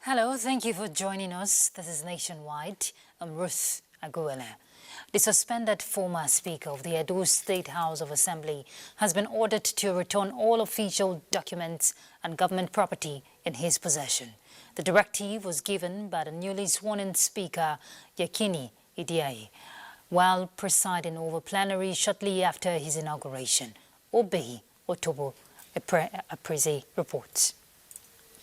Hello, thank you for joining us. This is Nationwide. I'm Ruth Aguela. The suspended former Speaker of the Edo State House of Assembly has been ordered to return all official documents and government property in his possession. The directive was given by the newly sworn-in Speaker, Yekini Idiaye, while presiding over plenary shortly after his inauguration. Obehi Otobo Apreze reports.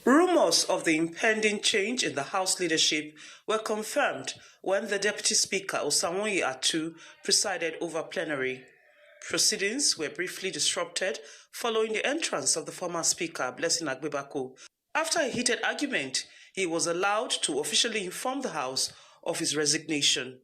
Rumors of the impending change in the House leadership were confirmed when the Deputy Speaker, Osun, presided over plenary. Proceedings were briefly disrupted following the entrance of the former Speaker, Blessing Agbebako. After a heated argument, he was allowed to officially inform the House of his resignation.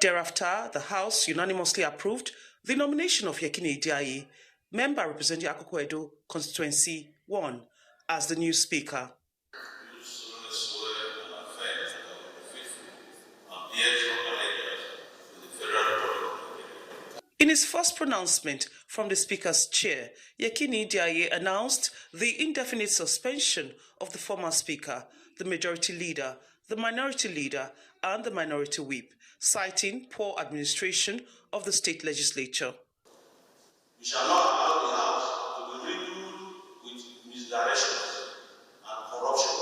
Thereafter, the House unanimously approved the nomination of Yekini Idiaye, member representing Akoko Edo Constituency 1, as the new Speaker. In his first pronouncement from the Speaker's chair, Yekini Idiaye announced the indefinite suspension of the former Speaker, the Majority Leader, the Minority Leader, and the Minority Whip, citing poor administration of the state legislature. We shall not allow the House to be riddled with misdirections and corruption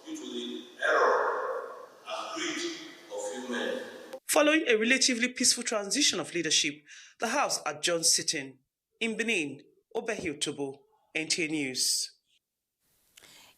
due to the error and greed of few men. Following a relatively peaceful transition of leadership, the House adjourned sitting. In Benin, Obehi Otobo, NTA News.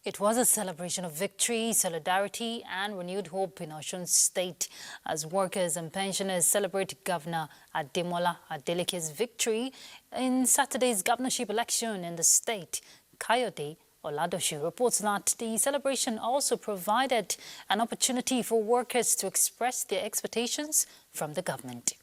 It was a celebration of victory, solidarity, and renewed hope in Osun State as workers and pensioners celebrate Governor Ademola Adeleke's victory in Saturday's governorship election in the state. Kayode Oladoshu reports that the celebration also provided an opportunity for workers to express their expectations from the government.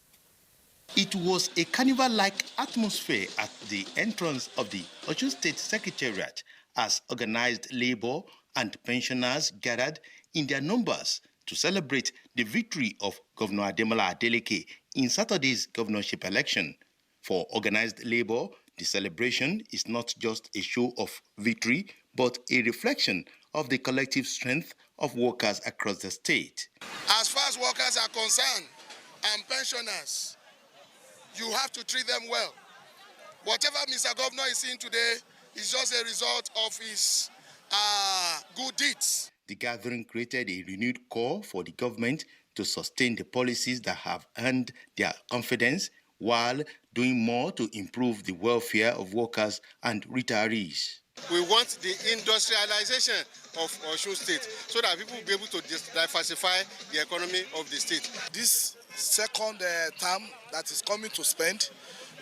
It was a carnival-like atmosphere at the entrance of the Osun State Secretariat as organized labor and pensioners gathered in their numbers to celebrate the victory of Governor Ademola Adeleke in Saturday's governorship election. For organized labor, the celebration is not just a show of victory, but a reflection of the collective strength of workers across the state. As far as workers are concerned and pensioners, you have to treat them well. Whatever Mr. Governor is seeing today is just a result of his good deeds. The gathering created a renewed call for the government to sustain the policies that have earned their confidence while doing more to improve the welfare of workers and retirees. We want the industrialization of Osun State so that people will be able to diversify the economy of the state. This second term that is coming to spend,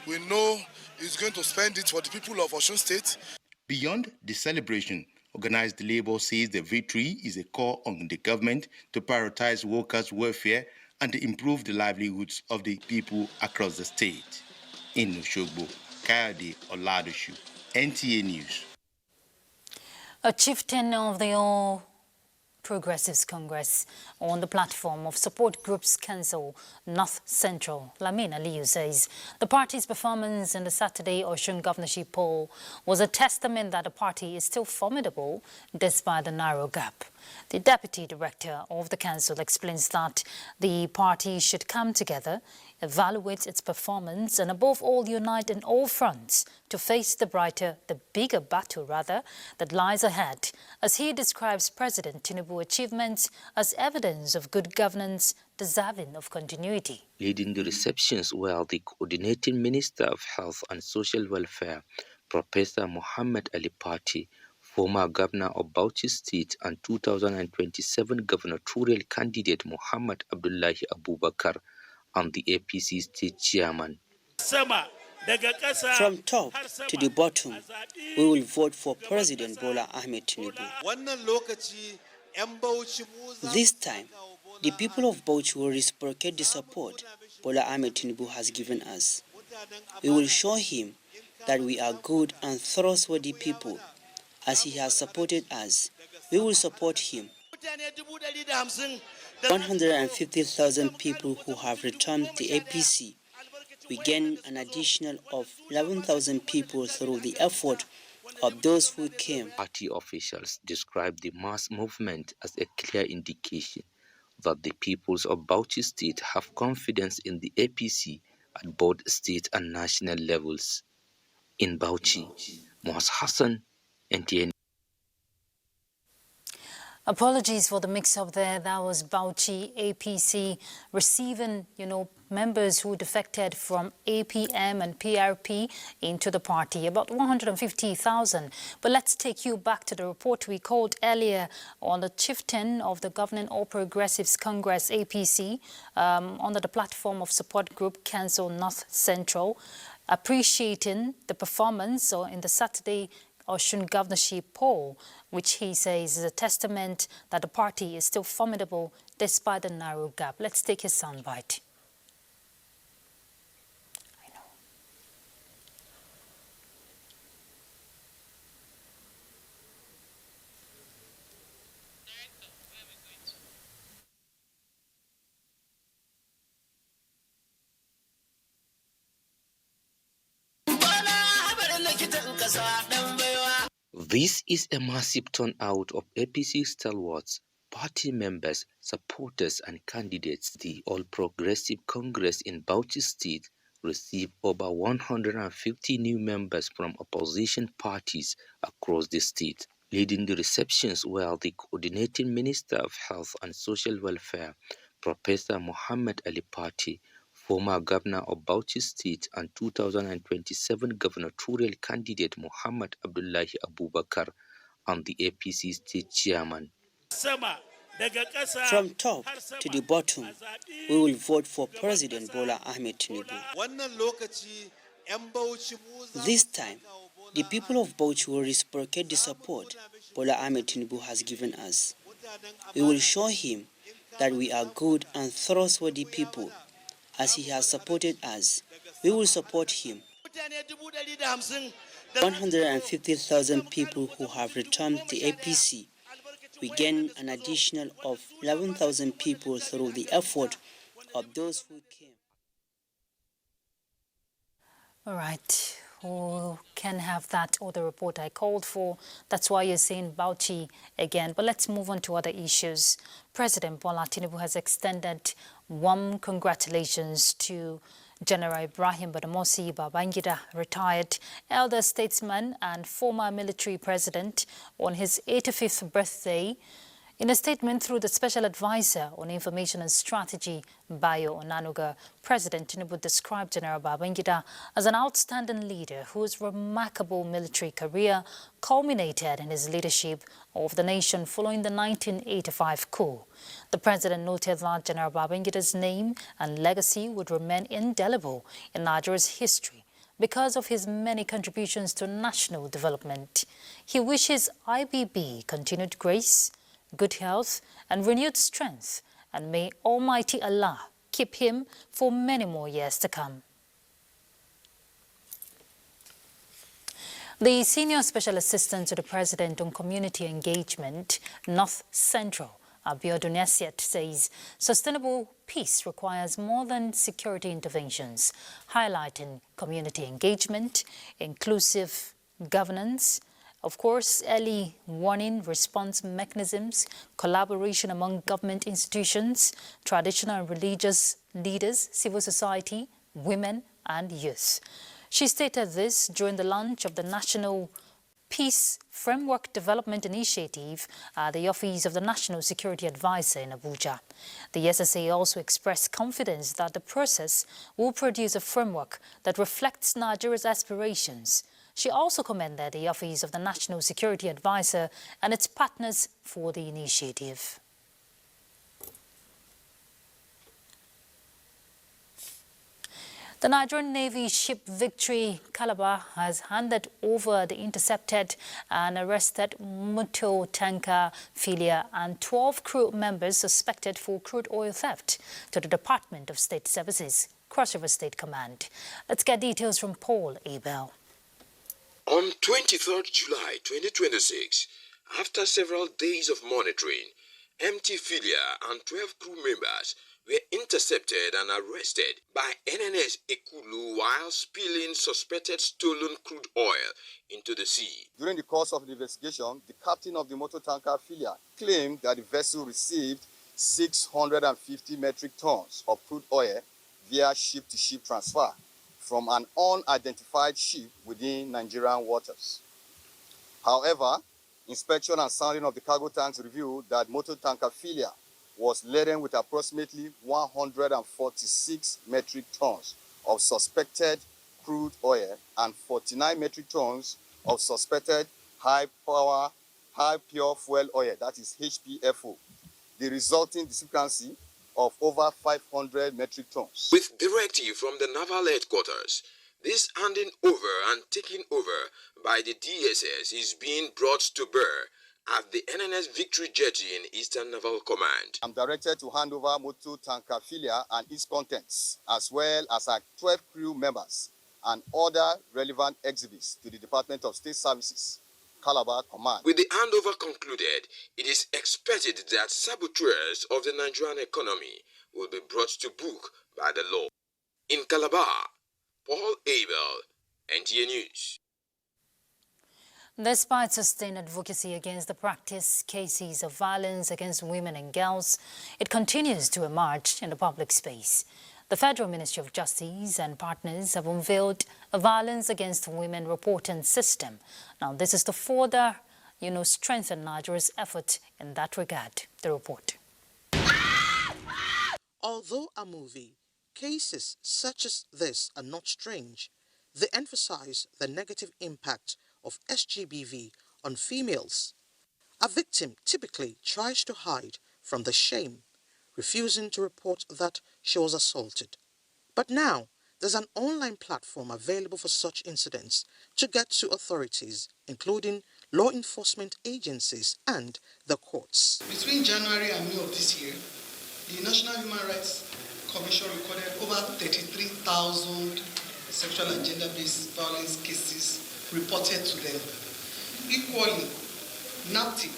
we know is going to spend it for the people of Osun State. Beyond the celebration, organized labor says the victory is a call on the government to prioritize workers' welfare and to improve the livelihoods of the people across the state. In Oshogbo, Kayode Oladoshu, NTA News. A chieftain of the All Progressives Congress on the platform of Support Groups Council North Central, Lamin Aliyu, says the party's performance in the Saturday Osun governorship poll was a testament that the party is still formidable despite the narrow gap. The deputy director of the council explains that the party should come together, evaluate its performance, and above all unite in all fronts to face the bigger battle that lies ahead, as he describes President Tinubu's achievements as evidence of good governance deserving of continuity. Leading the receptions were the coordinating Minister of Health and Social Welfare, Professor Muhammad Ali Pati, former governor of Bauchi State and 2027 gubernatorial candidate Muhammad Abdullahi Abubakar, and the APC state chairman. From top to the bottom, we will vote for President Bola Ahmed Tinubu. This time, the people of Bauchi will reciprocate the support Bola Ahmed Tinubu has given us. We will show him that we are good and trustworthy people. As he has supported us, we will support him. 150,000 people who have returned the APC. We gain an additional of 11,000 people through the effort of those who came. Party officials described the mass movement as a clear indication that the peoples of Bauchi State have confidence in the APC at both state and national levels. In Bauchi, Mohas Hassan, NTA. Apologies for the mix-up there. That was Bauchi APC receiving, members who defected from APM and PRP into the party, about 150,000. But let's take you back to the report we called earlier on the chieftain of the Governing All Progressives Congress, APC, under the platform of support group Council North Central, appreciating the performance in the Saturday Osun governorship poll, which he says is a testament that the party is still formidable despite the narrow gap. Let's take his soundbite. This is a massive turnout of APC stalwarts, party members, supporters and candidates. The All Progressive Congress in Bauchi State received over 150 new members from opposition parties across the state. Leading the receptions were the Coordinating Minister of Health and Social Welfare, Professor Muhammad Ali Party, former governor of Bauchi State and 2027 gubernatorial candidate Muhammad Abdullahi Abubakar, and the APC state chairman. From top to the bottom, we will vote for President Bola Ahmed Tinubu. This time, the people of Bauchi will reciprocate the support Bola Ahmed Tinubu has given us. We will show him that we are good and trustworthy people. As he has supported us, we will support him. 150,000 people who have returned the APC. We gain an additional of 11,000 people through the effort of those who came. All right. Who can have that or the report I called for? That's why you're seeing Bauchi again. But let's move on to other issues. President Bola Tinubu has extended warm congratulations to General Ibrahim Badamasi Babangida, retired elder statesman and former military president, on his 85th birthday. In a statement through the Special Advisor on Information and Strategy, Bayo Onanuga, President Tinubu described General Babangida as an outstanding leader whose remarkable military career culminated in his leadership of the nation following the 1985 coup. The president noted that General Babangida's name and legacy would remain indelible in Nigeria's history because of his many contributions to national development. He wishes IBB continued grace, good health and renewed strength, and may Almighty Allah keep him for many more years to come. The Senior Special Assistant to the President on Community Engagement, North Central, Abiodun Esiet, says sustainable peace requires more than security interventions, highlighting community engagement, inclusive governance, of course, early warning response mechanisms, collaboration among government institutions, traditional and religious leaders, civil society, women and youth. She stated this during the launch of the National Peace Framework Development Initiative at the Office of the National Security Advisor in Abuja. The SSA also expressed confidence that the process will produce a framework that reflects Nigeria's aspirations. She also commended the Office of the National Security Advisor and its partners for the initiative. The Nigerian Navy ship Victory Calabar has handed over the intercepted and arrested motor tanker Philia and 12 crew members suspected for crude oil theft to the Department of State Services, Cross River State Command. Let's get details from Paul Abel. On 23rd July 2026, after several days of monitoring, MT Filia and 12 crew members were intercepted and arrested by NNS Ekulu while spilling suspected stolen crude oil into the sea. During the course of the investigation, the captain of the motor tanker Filia claimed that the vessel received 650 metric tons of crude oil via ship-to-ship transfer from an unidentified ship within Nigerian waters. However, inspection and sounding of the cargo tanks revealed that motor tanker Filia was laden with approximately 146 metric tons of suspected crude oil and 49 metric tons of suspected high pure fuel oil, that is HPFO, the resulting discrepancy of over 500 metric tons. With directive from the naval headquarters, this handing over and taking over by the DSS is being brought to bear at the NNS Victory Jetty in Eastern Naval Command. I'm directed to hand over motor tanker Filia and its contents, as well as our 12 crew members and other relevant exhibits to the Department of State Services, Calabar Command. With the handover concluded, it is expected that saboteurs of the Nigerian economy will be brought to book by the law. In Calabar, Paul Abel, NTA News. Despite sustained advocacy against the practice, cases of violence against women and girls, it continues to emerge in the public space. The Federal Ministry of Justice and partners have unveiled a violence against women reporting system. Now, this is to further, strengthen Nigeria's effort in that regard. The report. Although a movie, cases such as this are not strange. They emphasize the negative impact of SGBV on females. A victim typically tries to hide from the shame, refusing to report that she was assaulted. But now, there's an online platform available for such incidents to get to authorities, including law enforcement agencies and the courts. Between January and May of this year, the National Human Rights Commission recorded over 33,000 sexual and gender-based violence cases reported to them. Equally, NAPTIP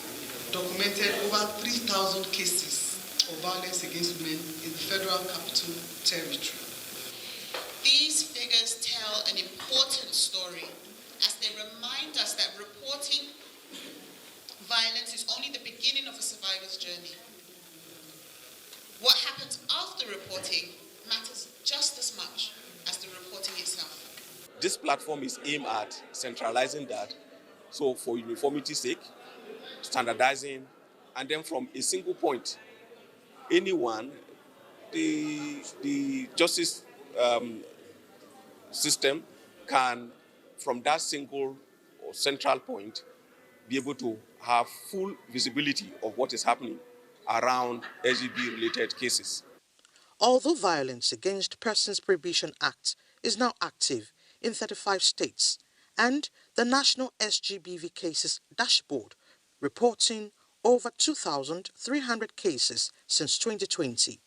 documented over 3,000 cases of violence against women in the Federal Capital Territory. These figures tell an important story as they remind us that reporting violence is only the beginning of a survivor's journey. What happens after reporting matters just as much as the reporting itself. This platform is aimed at centralizing that, so for uniformity's sake, standardizing, and then from a single point, anyone, the justice system can, from that single or central point, be able to have full visibility of what is happening around SGB-related cases. Although Violence Against Persons Prohibition Act is now active in 35 states, and the National SGBV Cases Dashboard reporting over 2,300 cases since 2020,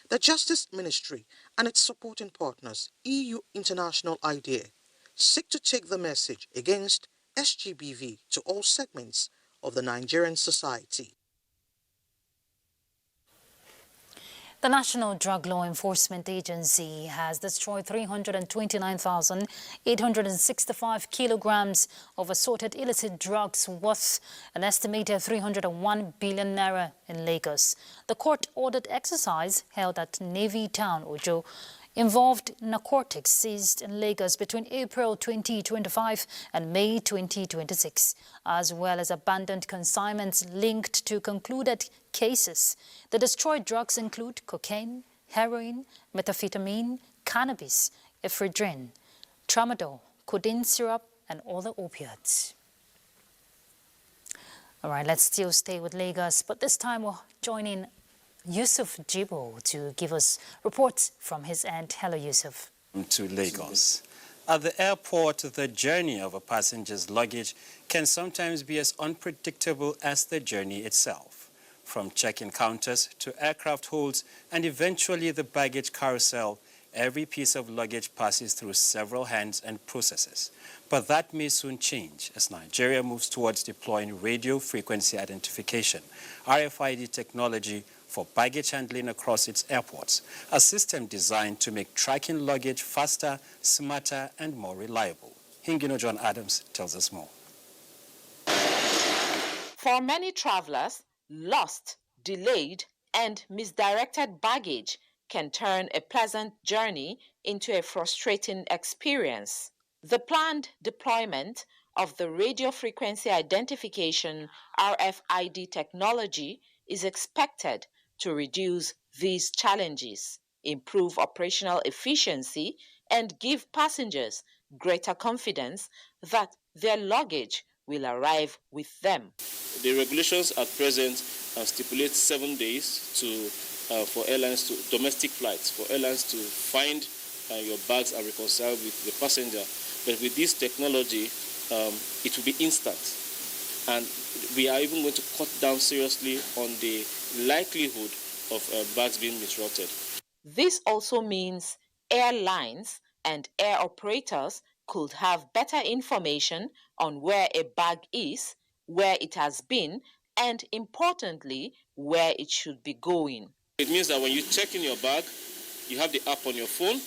the Justice Ministry and its supporting partners, EU International IDEA, seek to take the message against SGBV to all segments of the Nigerian society. The National Drug Law Enforcement Agency has destroyed 329,865 kilograms of assorted illicit drugs worth an estimated 301 billion naira in Lagos. The court-ordered exercise held at Navy Town, Ojo, involved narcotics seized in Lagos between April 2025 and May 2026, as well as abandoned consignments linked to concluded cases. The destroyed drugs include cocaine, heroin, methamphetamine, cannabis, ephedrine, tramadol, codeine syrup, and other opiates. All right, let's still stay with Lagos, but this time we're joining Yusuf Jibo to give us reports from his end. Hello, Yusuf. To Lagos. At the airport, the journey of a passenger's luggage can sometimes be as unpredictable as the journey itself. From check-in counters to aircraft holds and eventually the baggage carousel, every piece of luggage passes through several hands and processes. But that may soon change as Nigeria moves towards deploying radio frequency identification, RFID technology, for baggage handling across its airports, a system designed to make tracking luggage faster, smarter, and more reliable. Hingino John Adams tells us more. For many travelers, lost, delayed, and misdirected baggage can turn a pleasant journey into a frustrating experience. The planned deployment of the radio frequency identification RFID technology is expected to reduce these challenges, improve operational efficiency, and give passengers greater confidence that their luggage will arrive with them. The regulations at present stipulate 7 days for airlines to domestic flights, for airlines to find your bags and reconcile with the passenger. But with this technology, it will be instant. And we are even going to cut down seriously on the likelihood of bags being misrouted. This also means airlines and air operators could have better information on where a bag is, where it has been, and importantly, where it should be going. It means that when you check in your bag, you have the app on your phone.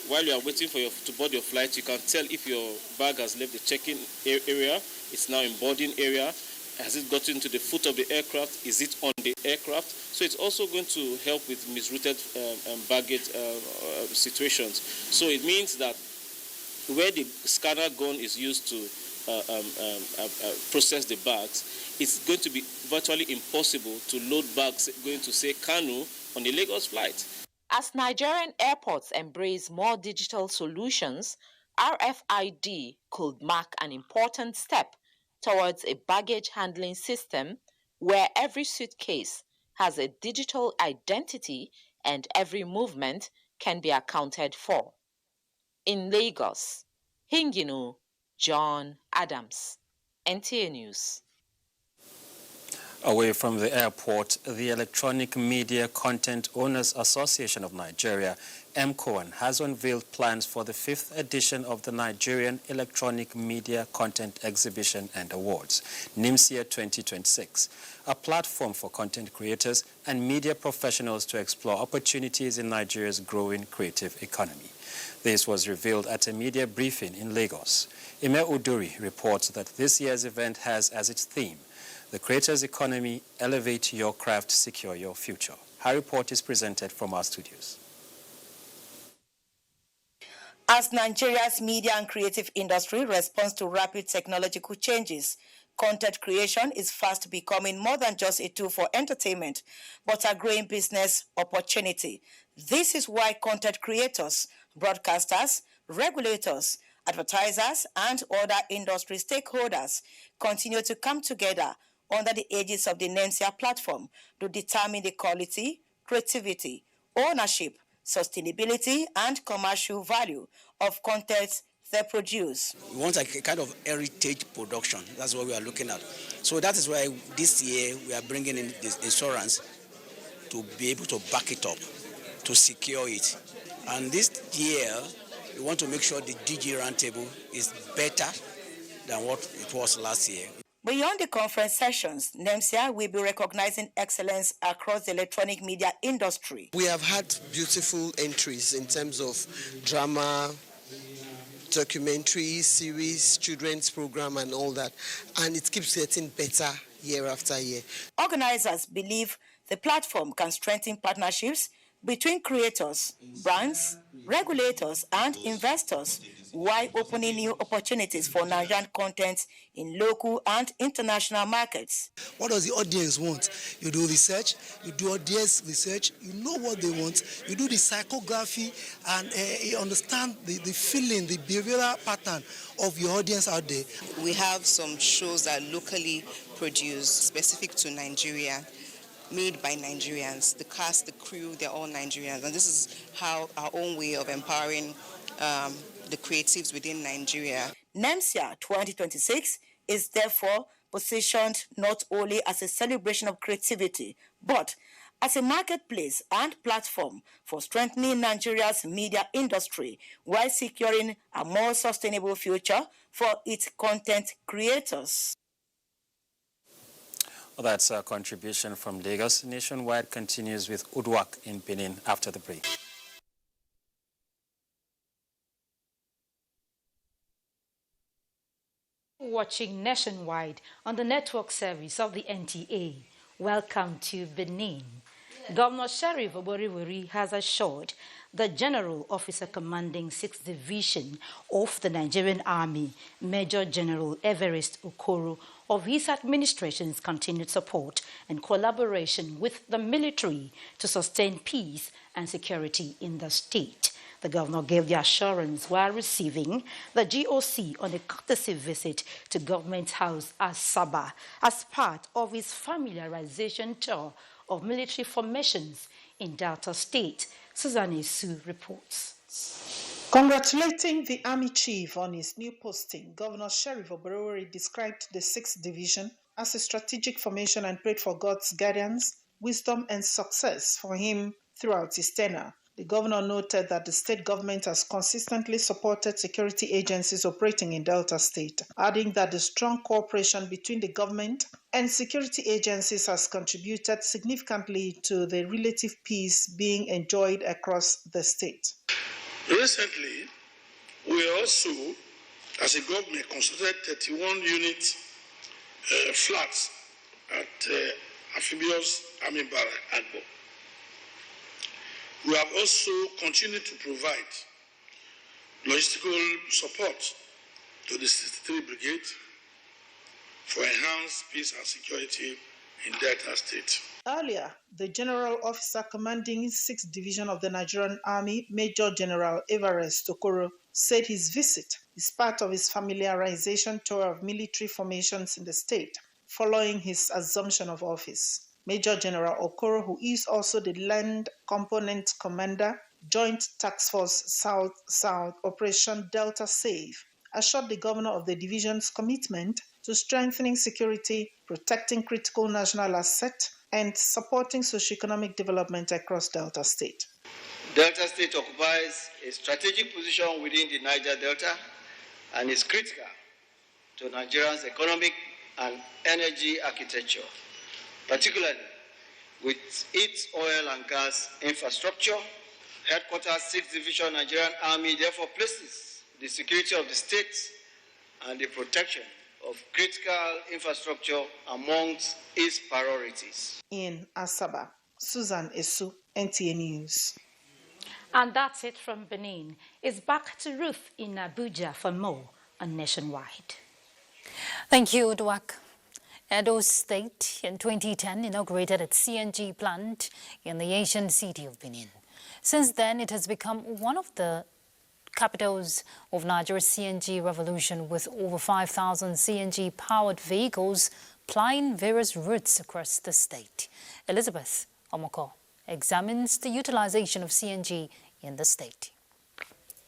While you are waiting for to board your flight, you can tell if your bag has left the check-in area, it's now in boarding area. Has it gotten to the foot of the aircraft? Is it on the aircraft? So it's also going to help with misrouted baggage situations. So it means that where the scanner gun is used to process the bags, it's going to be virtually impossible to load bags going to, say, Kano on a Lagos flight. As Nigerian airports embrace more digital solutions, RFID could mark an important step towards a baggage handling system where every suitcase has a digital identity and every movement can be accounted for. In Lagos, Hingino John Adams, NTA News. Away from the airport, the Electronic Media Content Owners Association of Nigeria, MCOAN, has unveiled plans for the 5th edition of the Nigerian Electronic Media Content Exhibition and Awards, NIMSIA 2026, a platform for content creators and media professionals to explore opportunities in Nigeria's growing creative economy. This was revealed at a media briefing in Lagos. Ime Uduri reports that this year's event has as its theme, The Creator's Economy, Elevate Your Craft, Secure Your Future. Her report is presented from our studios. As Nigeria's media and creative industry responds to rapid technological changes, content creation is fast becoming more than just a tool for entertainment, but a growing business opportunity. This is why content creators, broadcasters, regulators, advertisers, and other industry stakeholders continue to come together under the aegis of the NIMSIA platform to determine the quality, creativity, ownership, sustainability, and commercial value of content they produce. We want a kind of heritage production. That's what we are looking at. So that is why this year we are bringing in this insurance to be able to back it up, to secure it. And this year, we want to make sure the DG roundtable is better than what it was last year. Beyond the conference sessions, NIMSIA will be recognizing excellence across the electronic media industry. We have had beautiful entries in terms of drama, documentaries, series, children's program, and all that. And it keeps getting better year after year. Organizers believe the platform can strengthen partnerships between creators, brands, regulators, and investors, while opening new opportunities for Nigerian content in local and international markets. What does the audience want? You do research, you do audience research, you know what they want, you do the psychography, and you understand the feeling, the behavioral pattern of your audience out there. We have some shows that are locally produced, specific to Nigeria, made by Nigerians. The cast, the crew, they're all Nigerians. And this is how our own way of empowering the creatives within Nigeria. NIMSIA 2026 is therefore positioned not only as a celebration of creativity, but as a marketplace and platform for strengthening Nigeria's media industry while securing a more sustainable future for its content creators. Well, that's a contribution from Lagos. Nationwide continues with Udwak in Benin after the break. Watching Nationwide on the network service of the NTA. Welcome to Benin. Governor Sheriff Oboriwori has assured the General Officer Commanding 6th Division of the Nigerian Army, Major General Everest Okoro, of his administration's continued support and collaboration with the military to sustain peace and security in the state. The governor gave the assurance while receiving the GOC on a courtesy visit to Government House Asaba as part of his familiarization tour of military formations in Delta State. Susan Esu reports. Congratulating the Army Chief on his new posting, Governor Sheriff Oboriwori described the 6th Division as a strategic formation and prayed for God's guidance, wisdom, and success for him throughout his tenure. The governor noted that the state government has consistently supported security agencies operating in Delta State, adding that the strong cooperation between the government and security agencies has contributed significantly to the relative peace being enjoyed across the state. Recently, we also, as a government, constructed 31 unit flats at Amphibious Army Barrack, Agbo. We have also continued to provide logistical support to the 63 Brigade for enhanced peace and security in Delta State. Earlier, the General Officer Commanding 6th Division of the Nigerian Army, Major General Everest Okoro, said his visit is part of his familiarization tour of military formations in the state following his assumption of office. Major General Okoro, who is also the Land Component Commander, Joint Task Force South Operation Delta Safe, assured the governor of the division's commitment to strengthening security, protecting critical national assets, and supporting socioeconomic development across Delta State. Delta State occupies a strategic position within the Niger Delta and is critical to Nigeria's economic and energy architecture, particularly with its oil and gas infrastructure. Headquarters 6th Division Nigerian Army therefore places the security of the state and the protection of critical infrastructure amongst its priorities. In Asaba, Susan Esu, NTA News. And that's it from Benin. It's back to Ruth in Abuja for more on Nationwide. Thank you, Udwak. Edo State in 2010 inaugurated its CNG plant in the ancient city of Benin. Since then, it has become one of the capitals of Nigeria's CNG revolution, with over 5,000 CNG-powered vehicles plying various routes across the state. Elizabeth Omoko examines the utilization of CNG in the state.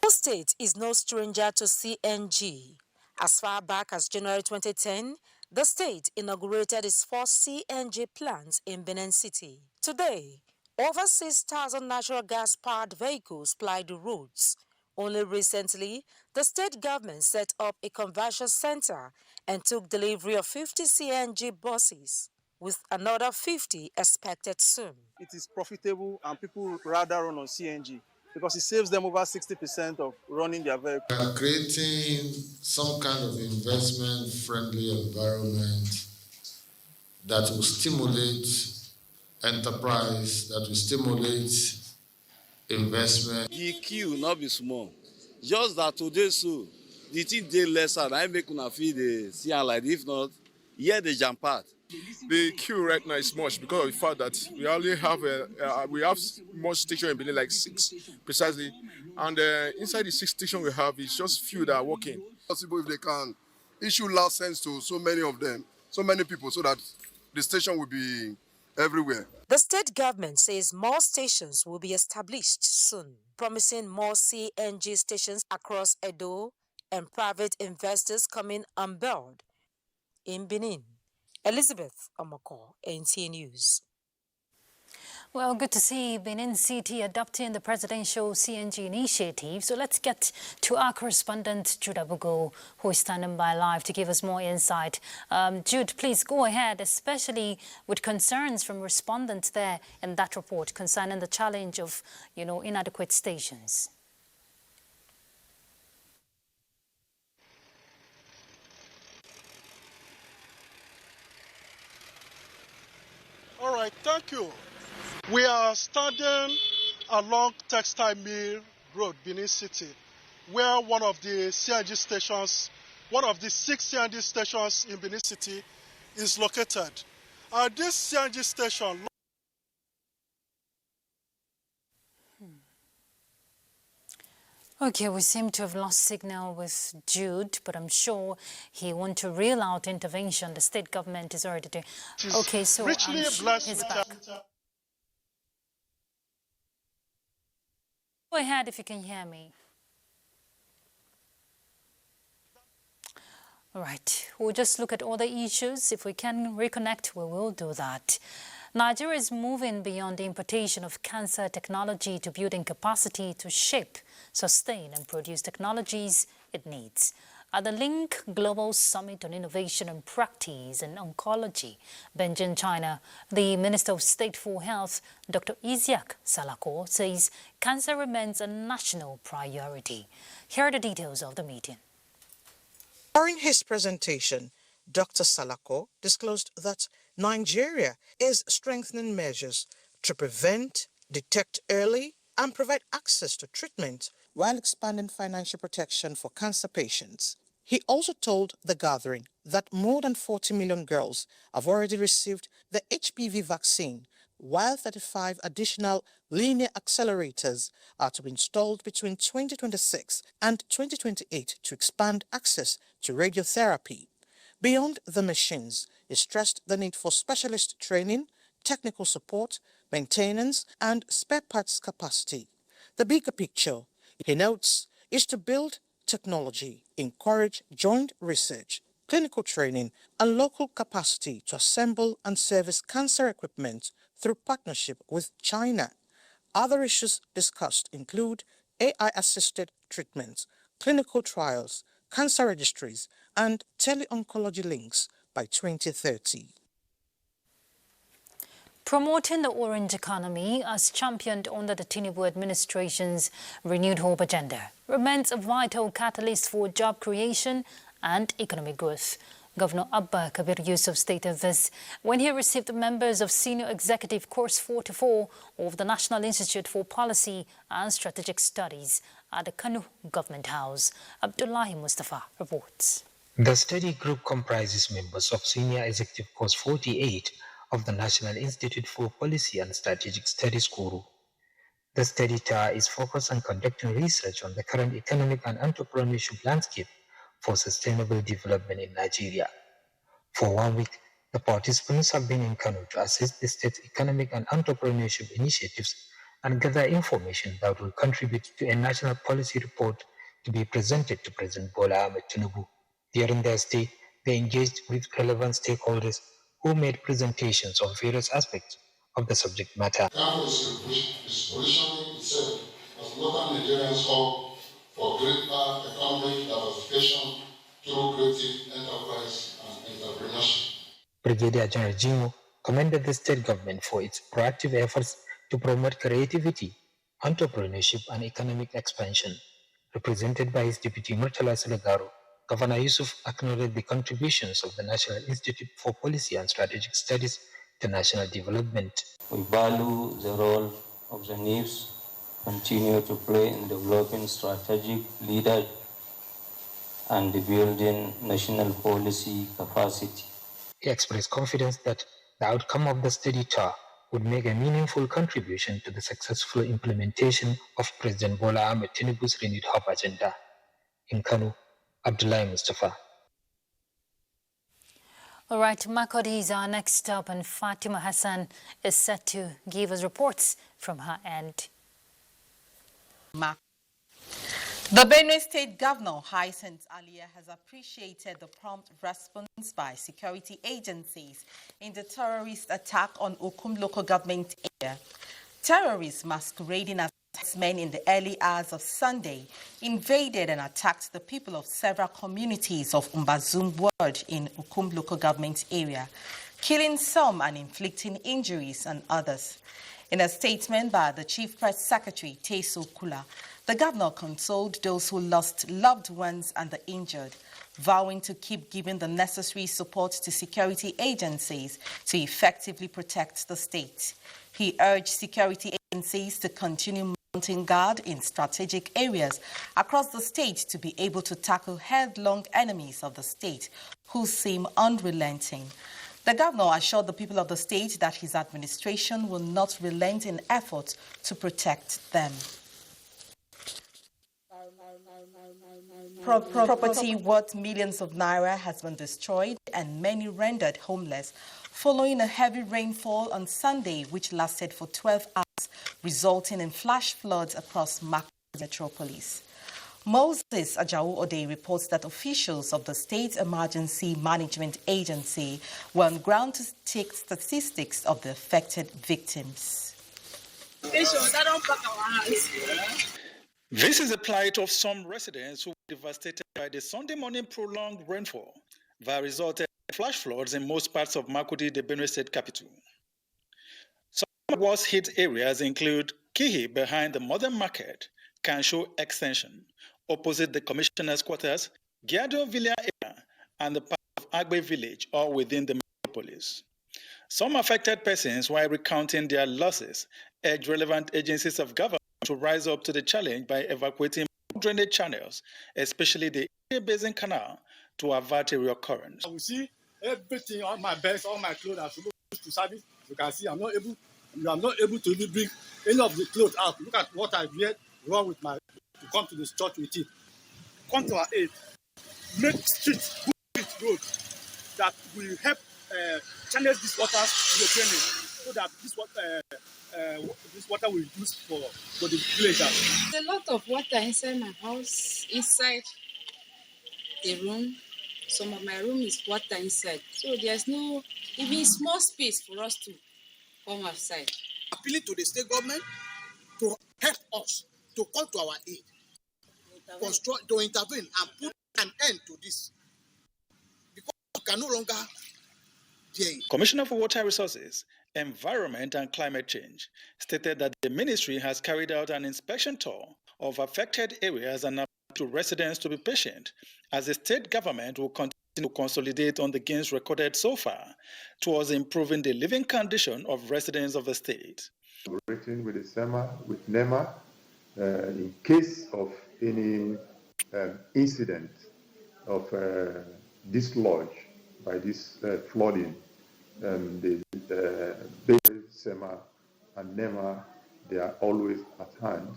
The state is no stranger to CNG. As far back as January 2010, the state inaugurated its first CNG plant in Benin City. Today, over 6,000 natural gas-powered vehicles ply the roads. Only recently, the state government set up a conversion center and took delivery of 50 CNG buses, with another 50 expected soon. It is profitable and people rather run on CNG because it saves them over 60% of running their vehicle. We are creating some kind of investment-friendly environment that will stimulate enterprise, that will stimulate investment. The queue not be small. Just that today, so the thing dey lesser, and I make una feel the see like if not, here the jump part. The queue right now is much because of the fact that we only have much station in Benin, like 6 precisely, and inside the 6 stations we have, it's just few that are working. Possible if they can issue license to so many of them, so many people, so that the station will be everywhere. The state government says more stations will be established soon, promising more CNG stations across Edo and private investors coming on board. In Benin, Elizabeth Omoko, NTA News. Well, good to see Benin City adopting the presidential CNG initiative. So let's get to our correspondent, Jude Abugo, who is standing by live to give us more insight. Jude, please go ahead, especially with concerns from respondents there in that report concerning the challenge of, inadequate stations. All right, thank you. We are standing along Textile Mill Road, Benin City, where one of the 6 CNG stations in Benin City is located. This CNG station... Okay, we seem to have lost signal with Jude, but I'm sure he wants to reel out intervention the state government is already doing. Okay, so he's back. Go ahead if you can hear me. All right, we'll just look at other issues. If we can reconnect, we will do that. Nigeria is moving beyond the importation of cancer technology to building capacity to shape, sustain and produce technologies it needs. At the Link Global Summit on Innovation and Practice in Oncology, Beijing, China, the Minister of State for Health, Dr. Isiaq Salako, says cancer remains a national priority. Here are the details of the meeting. During his presentation, Dr. Salako disclosed that Nigeria is strengthening measures to prevent, detect early, and provide access to treatment while expanding financial protection for cancer patients. He also told the gathering that more than 40 million girls have already received the HPV vaccine, while 35 additional linear accelerators are to be installed between 2026 and 2028 to expand access to radiotherapy. Beyond the machines, he stressed the need for specialist training, technical support, maintenance, and spare parts capacity. The bigger picture, he notes, is to build technology, encourage joint research, clinical training, and local capacity to assemble and service cancer equipment through partnership with China. Other issues discussed include AI-assisted treatments, clinical trials, cancer registries, and tele-oncology links by 2030. Promoting the orange economy, as championed under the Tinubu administration's Renewed Hope agenda, remains a vital catalyst for job creation and economic growth. Governor Abba Kabir Yusuf stated this when he received members of Senior Executive Course 44 of the National Institute for Policy and Strategic Studies at the Kano Government House. Abdullahi Mustafa reports. The study group comprises members of Senior Executive Course 48 of the National Institute for Policy and Strategic Studies Kuru. The study tour is focused on conducting research on the current economic and entrepreneurship landscape for sustainable development in Nigeria. For 1 week, the participants have been in Kano to assess the state's economic and entrepreneurship initiatives and gather information that will contribute to a national policy report to be presented to President Bola Ahmed Tinubu. During their stay, they engaged with relevant stakeholders who made presentations on various aspects of the subject matter. Kano is positioning itself as local Nigerians' hub for greater economic diversification through creative enterprise and entrepreneurship. Brigadier General Jimo commended the state government for its proactive efforts to promote creativity, entrepreneurship, and economic expansion. Represented by his deputy Murtala Selegaro, Governor Yusuf acknowledged the contributions of the National Institute for Policy and Strategic Studies to national development. We value the role of the NIFs continue to play in developing strategic leadership and building national policy capacity. He expressed confidence that the outcome of the study tour would make a meaningful contribution to the successful implementation of President Bola Ahmed Tinubu's Renewed Hope agenda. In Kano, Abdullahi Mustafa. All right, Makodi is our next stop, and Fatima Hassan is set to give us reports from her end. The Benue State Governor, Hyacinth Alia, has appreciated the prompt response by security agencies in the terrorist attack on Osun local government Terrorists masquerading as men in the early hours of Sunday invaded and attacked the people of several communities of Mbazum ward in Ukum local government area, killing some and inflicting injuries on others. In a statement by the Chief Press Secretary, Teso Kula, the governor consoled those who lost loved ones and the injured, vowing to keep giving the necessary support to security agencies to effectively protect the state. He urged security agencies to continue mounting guard in strategic areas across the state to be able to tackle headlong enemies of the state who seem unrelenting. The governor assured the people of the state that his administration will not relent in efforts to protect them. Property worth millions of naira has been destroyed and many rendered homeless following a heavy rainfall on Sunday, which lasted for 12 hours, resulting in flash floods across metropolis. Moses Ajao Ode reports that officials of the State Emergency Management Agency were on ground to take statistics of the affected victims. This is the plight of some residents who were devastated by the Sunday morning prolonged rainfall that resulted in flash floods in most parts of Makurdi, the Benue State capital. Some worst hit areas include Kihi behind the Modern Market, Kansho Extension, opposite the Commissioner's Quarters, Giado Villa area, and the part of Agbe Village, all within the metropolis. Some affected persons, while recounting their losses, urged relevant agencies of government to rise up to the challenge by evacuating drainage channels, especially the Basin Canal, to avert a reoccurrence. I will see everything on my best, all my clothes are supposed to service. You can see I'm not able to even bring any of the clothes out. Look at what I wear wrong with to come to this church with it. Come to our aid. Make streets, good road that will help channel this water to the drainage so that this water will be used for the villagers. There's a lot of water inside my house, inside the room. Some of my room is water inside. So there's no even small space for us to come outside. Appealing to the state government to help us, to come to our aid, to intervene and put an end to this. Because we can no longer deal. Commissioner for Water Resources, Environment and Climate Change stated that the ministry has carried out an inspection tour of affected areas and to residents to be patient, as the state government will continue to consolidate on the gains recorded so far towards improving the living condition of residents of the state. Collaborating with the SEMA, with NEMA, in case of any incident of dislodge by this flooding, the SEMA and NEMA, they are always at hand.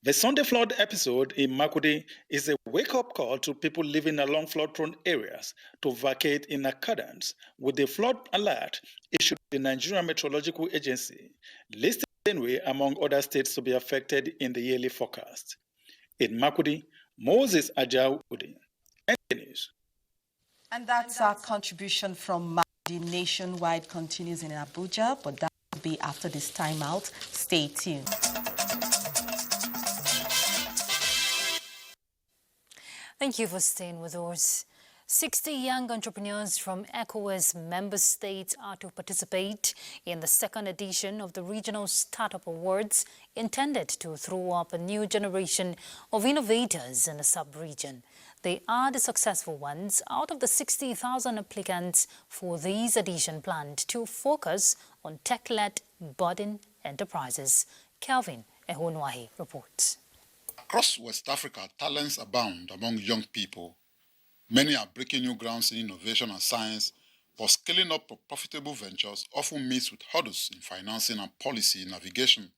The Sunday flood episode in Makurdi is a wake-up call to people living along flood-prone areas to vacate in accordance with the flood alert issued by the Nigerian Meteorological Agency, listing Benue among other states to be affected in the yearly forecast. In Makurdi, Moses Ajao Udi, NTA News. And that's our contribution from Makurdi. Nationwide continues in Abuja, but that will be after this timeout. Stay tuned. Thank you for staying with us. 60 young entrepreneurs from ECOWAS member states are to participate in the second edition of the Regional Startup Awards, intended to throw up a new generation of innovators in the sub-region. They are the successful ones out of the 60,000 applicants for this edition planned to focus on tech-led budding enterprises. Kelvin Ehunwahi reports. Across West Africa, talents abound among young people. Many are breaking new grounds in innovation and science, but scaling up profitable ventures often meets with hurdles in financing and policy navigation.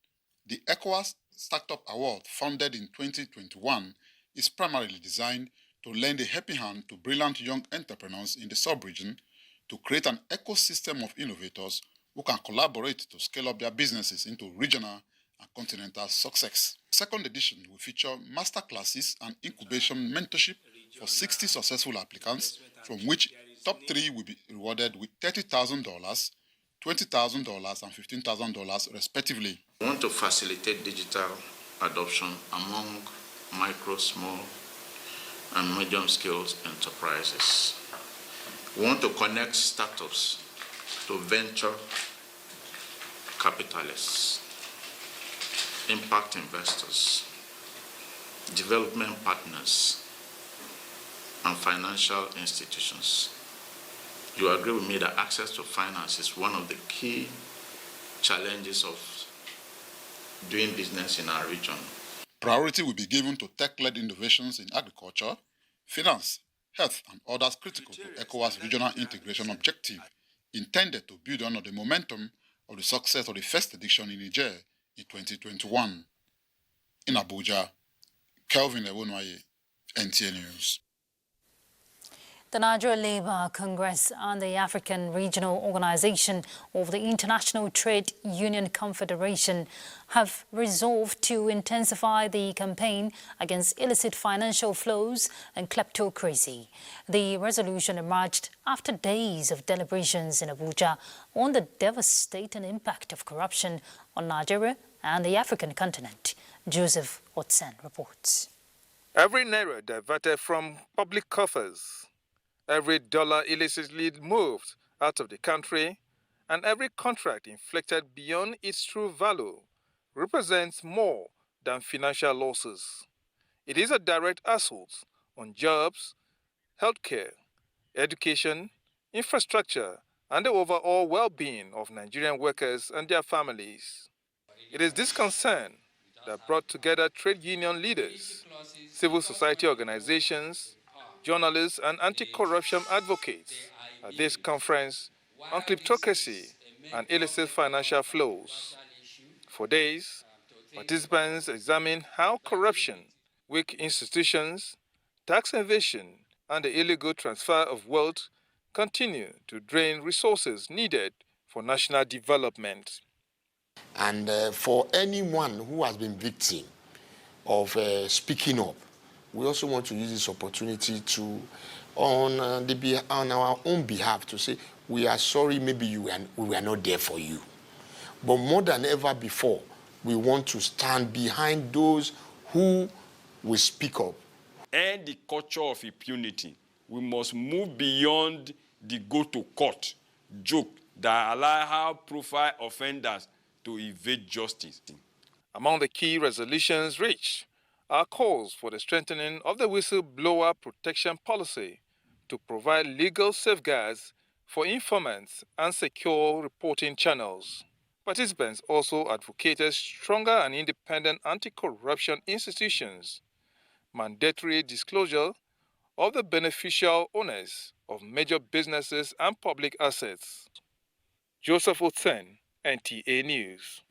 The ECOWAS Startup Award, founded in 2021, is primarily designed to lend a helping hand to brilliant young entrepreneurs in the sub-region to create an ecosystem of innovators who can collaborate to scale up their businesses into regional and continental success. The second edition will feature masterclasses and incubation mentorship for 60 successful applicants, from which top 3 will be rewarded with $30,000, $20,000 and $15,000 respectively. We want to facilitate digital adoption among micro, small, and medium-scale enterprises. We want to connect startups to venture capitalists, impact investors, development partners, and financial institutions. You agree with me that access to finance is one of the key challenges of doing business in our region. Priority will be given to tech-led innovations in agriculture, finance, health, and others critical to ECOWAS regional integration objective, intended to build on the momentum of the success of the first edition in Niger in 2021. In Abuja, Kelvin Ewonwaye, NTA News. The Nigerian Labour Congress and the African Regional Organization of the International Trade Union Confederation have resolved to intensify the campaign against illicit financial flows and kleptocracy. The resolution emerged after days of deliberations in Abuja on the devastating impact of corruption on Nigeria and the African continent. Joseph Osun reports. Every naira diverted from public coffers, every dollar illicitly moved out of the country, and every contract inflicted beyond its true value represents more than financial losses. It is a direct assault on jobs, healthcare, education, infrastructure, and the overall well-being of Nigerian workers and their families. It is this concern that brought together trade union leaders, civil society organizations, journalists, and anti-corruption advocates at this conference on kleptocracy and illicit financial flows. For days, participants examined how corruption, weak institutions, tax evasion, and the illegal transfer of wealth continue to drain resources needed for national development. And for anyone who has been victim of speaking up, we also want to use this opportunity to, on our own behalf, to say, we are sorry, maybe we were not there for you. But more than ever before, we want to stand behind those who will speak up. End the culture of impunity. We must move beyond the go-to-court joke that allow high-profile offenders to evade justice. Among the key resolutions reached are calls for the strengthening of the whistleblower protection policy to provide legal safeguards for informants and secure reporting channels. Participants also advocated stronger and independent anti-corruption institutions, mandatory disclosure of the beneficial owners of major businesses and public assets. Joseph Osun, NTA News.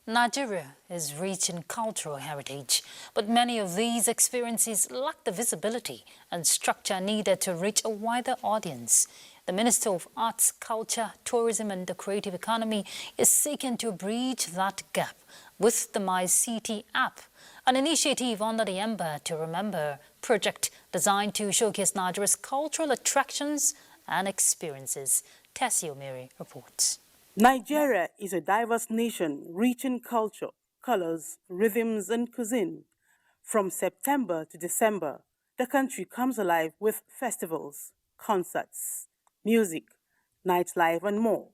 Nigeria is rich in cultural heritage, but many of these experiences lack the visibility and structure needed to reach a wider audience. The Minister of Arts, Culture, Tourism and the Creative Economy is seeking to bridge that gap with the My City app, an initiative under the Ember to Remember project designed to showcase Nigeria's cultural attractions and experiences. Tessio Mary reports. Nigeria is a diverse nation rich in culture, colors, rhythms, and cuisine. From September to December, the country comes alive with festivals, concerts, music, nightlife, and more.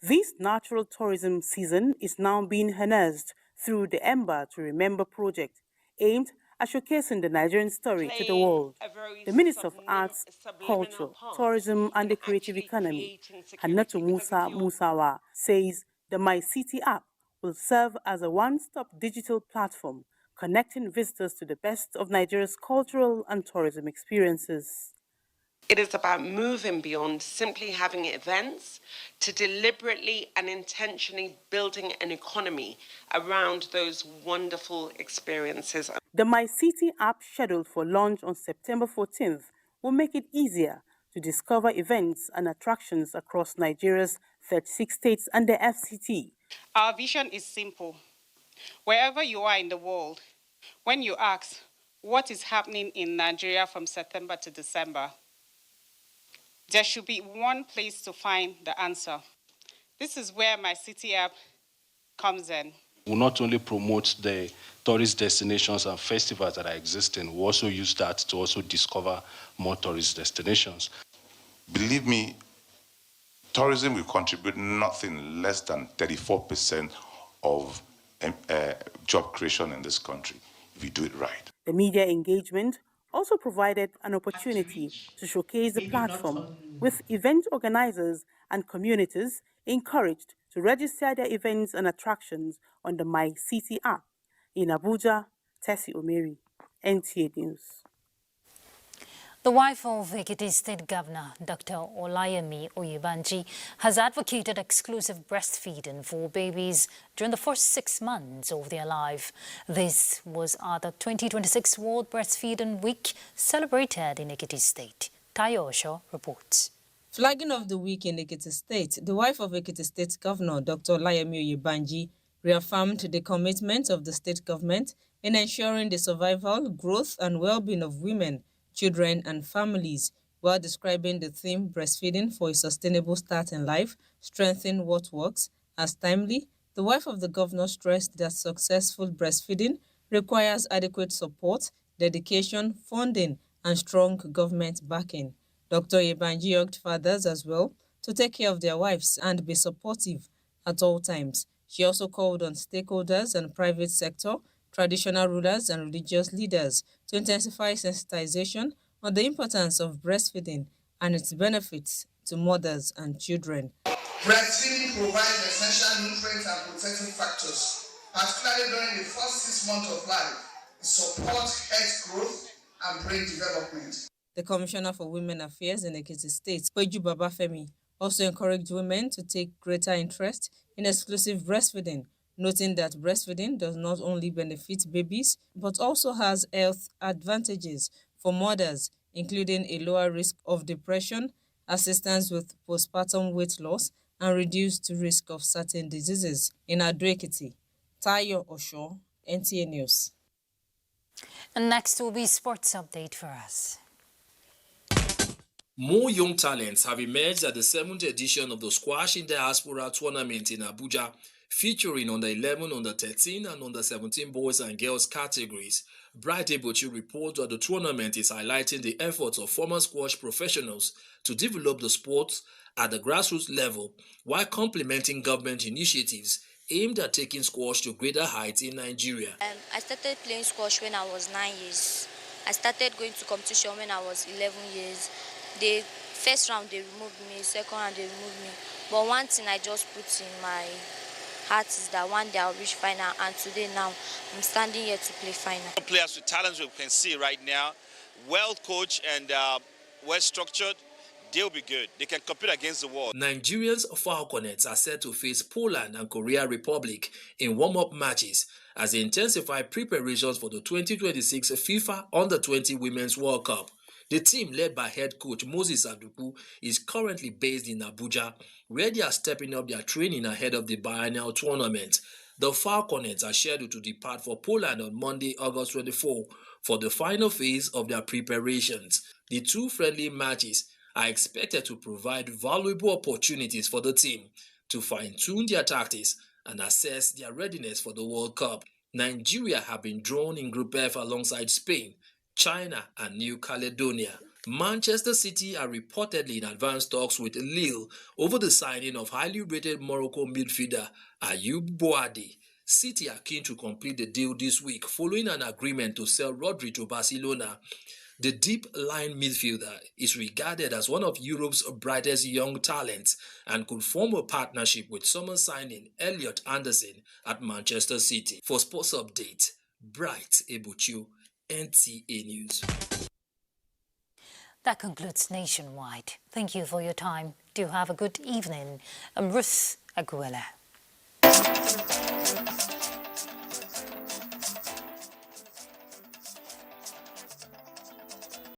This natural tourism season is now being harnessed through the Ember to Remember project, aimed at showcasing the Nigerian story to the world. The Minister of Arts, Culture, Tourism and the Creative Economy, Hannatu Musa Musawa, says the My City app will serve as a one-stop digital platform connecting visitors to the best of Nigeria's cultural and tourism experiences. It is about moving beyond simply having events to deliberately and intentionally building an economy around those wonderful experiences. The My City app, scheduled for launch on September 14th, will make it easier to discover events and attractions across Nigeria's 36 states and the FCT. Our vision is simple. Wherever you are in the world, when you ask what is happening in Nigeria from September to December, there should be one place to find the answer. This is where my city app comes in. We'll not only promote the tourist destinations and festivals that are existing, we'll also use that to also discover more tourist destinations. Believe me, tourism will contribute nothing less than 34% of job creation in this country if we do it right. The media engagement also provided an opportunity to showcase the platform, with event organizers and communities encouraged to register their events and attractions on the My City app. In Abuja, Tessie Omeri, NTA News. The wife of Ekiti State Governor, Dr. Olayemi Oyebanji, has advocated exclusive breastfeeding for babies during the first 6 months of their life. This was at the 2026 World Breastfeeding Week celebrated in Ekiti State. Tayo Osho reports. Flagging off the week in Ekiti State, the wife of Ekiti State Governor, Dr. Olayemi Oyebanji, reaffirmed the commitment of the state government in ensuring the survival, growth and well-being of women, children and families, while describing the theme breastfeeding for a sustainable start in life, strengthen what works, as timely. The wife of the governor stressed that successful breastfeeding requires adequate support, dedication, funding and strong government backing. Dr. Oyebanji urged fathers as well to take care of their wives and be supportive at all times. She also called on stakeholders and private sector, traditional rulers and religious leaders to intensify sensitization on the importance of breastfeeding and its benefits to mothers and children. Breastfeeding provides essential nutrients and protective factors, particularly during the first 6 months of life. It supports health growth and brain development. The Commissioner for Women Affairs in Ekiti State, Peju Babafemi, also encouraged women to take greater interest in exclusive breastfeeding, noting that breastfeeding does not only benefit babies, but also has health advantages for mothers, including a lower risk of depression, assistance with postpartum weight loss, and reduced risk of certain diseases. In Ado-Ekiti, Tayo Osho, NTA News. And next will be sports update for us. More young talents have emerged at the 7th edition of the Squash in Diaspora tournament in Abuja, featuring under 11, under 13 and under 17 boys and girls categories. Bright Ebochi reports that the tournament is highlighting the efforts of former squash professionals to develop the sport at the grassroots level, while complementing government initiatives aimed at taking squash to greater heights in Nigeria. I started playing squash when I was 9 years. I started going to competition when I was 11 years. The first round they removed me, second round they removed me. But one thing I just put in my heart is that one day I'll reach final, and today now I'm standing here to play final. Players with talents we can see right now, well coached and well structured, they'll be good. They can compete against the world. Nigerians Falconets are set to face Poland and Korea Republic in warm-up matches as they intensify preparations for the 2026 FIFA Under-20 Women's World Cup. The team, led by head coach Moses Aduku, is currently based in Abuja, where they are stepping up their training ahead of the biennial tournament. The Falconets are scheduled to depart for Poland on Monday, August 24, for the final phase of their preparations. The two friendly matches are expected to provide valuable opportunities for the team to fine-tune their tactics and assess their readiness for the World Cup. Nigeria have been drawn in Group F alongside Spain, China and New Caledonia. Manchester City are reportedly in advanced talks with Lille over the signing of highly rated Morocco midfielder Ayoub Boadi. City are keen to complete the deal this week following an agreement to sell Rodri to Barcelona. The deep-line midfielder is regarded as one of Europe's brightest young talents and could form a partnership with summer signing Elliot Anderson at Manchester City. For Sports Update, Bright Ebuchu, NTA News. That concludes Nationwide. Thank you for your time. Do have a good evening. I'm Ruth Aguilera.